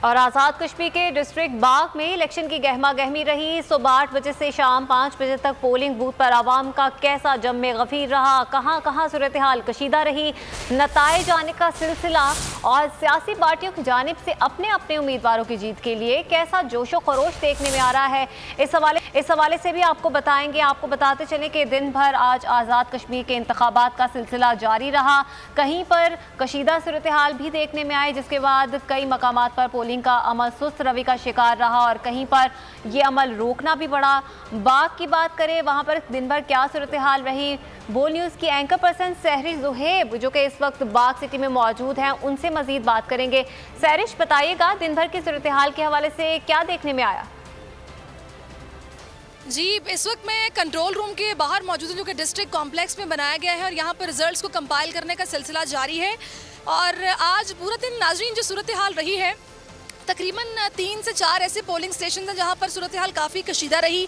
और आज़ाद कश्मीर के डिस्ट्रिक्ट बाग में इलेक्शन की गहमा गहमी रही। सुबह 8 बजे से शाम 5 बजे तक पोलिंग बूथ पर आवाम का कैसा जम गफीर रहा, कहां कहां सूरत हाल कशीदा रही, नताइज आने का सिलसिला और सियासी पार्टियों की जानिब से अपने अपने उम्मीदवारों की जीत के लिए कैसा जोशो खरोश देखने में आ रहा है, इस हवाले से भी आपको बताएंगे। आपको बताते चलें कि दिन भर आज आज़ाद कश्मीर के इंतखाबात का सिलसिला जारी रहा। कहीं पर कशीदा सूरत हाल भी देखने में आई, जिसके बाद कई मकामात पर पोलिंग का अमल सुस्त रवि का शिकार रहा और कहीं पर यह अमल रोकना भी पड़ा। बाग की बात करें, वहां पर दिन भर क्या सूरत हाल रही, बोल न्यूज़ की एंकर पर्सन सहरिश जुहेब जो कि इस वक्त बाग सिटी में मौजूद हैं, उनसे मजीद बात करेंगे। सहरिश, बताइएगा दिन भर की सूरत हाल के हवाले से क्या देखने में आया? जी, इस वक्त मैं कंट्रोल रूम के बाहर मौजूद हूँ जो कि डिस्ट्रिक्ट कॉम्प्लेक्स में बनाया गया है और यहाँ पर रिजल्ट्स को कंपाइल करने का सिलसिला जारी है। और आज पूरा दिन नाजरीन जो सूरत हाल रही है, तकरीबन 3 से 4 ऐसे पोलिंग स्टेशन हैं जहाँ पर सूरत हाल काफ़ी कशीदा रही।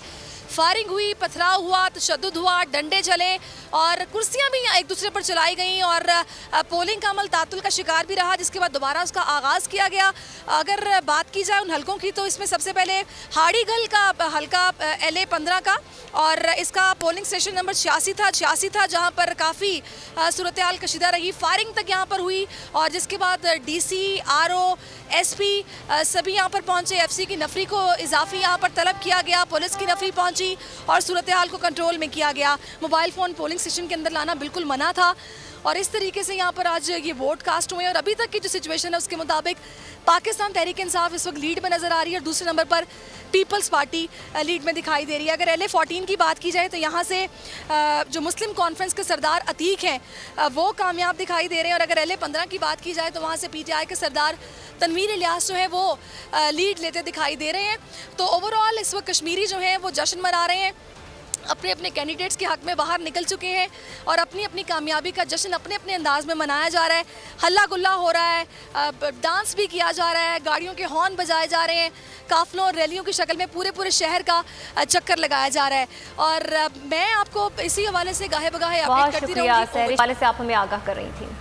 फायरिंग हुई, पथराव हुआ, तशद्दुद हुआ, डंडे चले और कुर्सियां भी एक दूसरे पर चलाई गईं और पोलिंग का अमल तातुल का शिकार भी रहा, जिसके बाद दोबारा उसका आगाज़ किया गया। अगर बात की जाए उन हलकों की तो इसमें सबसे पहले हाड़ीगल का हलका LA 15 का और इसका पोलिंग स्टेशन नंबर 86 था जहाँ पर काफ़ी सूरत हाल कशीदा रही। फायरिंग तक यहाँ पर हुई और जिसके बाद DC, RO, SP सभी यहाँ पर पहुँचे। FC की नफरी को इजाफी यहाँ पर तलब किया गया, पुलिस की नफरी पहुँची और सूरत हाल को कंट्रोल में किया गया। मोबाइल फ़ोन पोलिंग स्टेशन के अंदर लाना बिल्कुल मना था और इस तरीके से यहाँ पर आज ये वोट कास्ट हुए और अभी तक की जो सिचुएशन है उसके मुताबिक पाकिस्तान तहरीक इंसाफ इस वक्त लीड में नज़र आ रही है और दूसरे नंबर पर पीपल्स पार्टी लीड में दिखाई दे रही है। अगर LA 14 की बात की जाए तो यहाँ से जो मुस्लिम कॉन्फ्रेंस के सरदार अतीक हैं वो कामयाब दिखाई दे रहे हैं और अगर LA 15 की बात की जाए तो वहाँ से PTI के सरदार तनवीर इलियास जो है वो लीड लेते दिखाई दे रहे हैं। तो ओवरऑल इस वक्त कश्मीरी जो हैं वो जश्न मना रहे हैं, अपने अपने कैंडिडेट्स के हक में बाहर निकल चुके हैं और अपनी अपनी कामयाबी का जश्न अपने अपने अंदाज में मनाया जा रहा है। हल्ला गुल्ला हो रहा है, डांस भी किया जा रहा है, गाड़ियों के हॉर्न बजाए जा रहे हैं, काफलों और रैलियों की शक्ल में पूरे शहर का चक्कर लगाया जा रहा है। और मैं आपको इसी हवाले से गाहे बगाहे अपडेट करती रहूंगी। बहुत शुक्रिया, हवाले से आप हमें आगाह कर रही थी।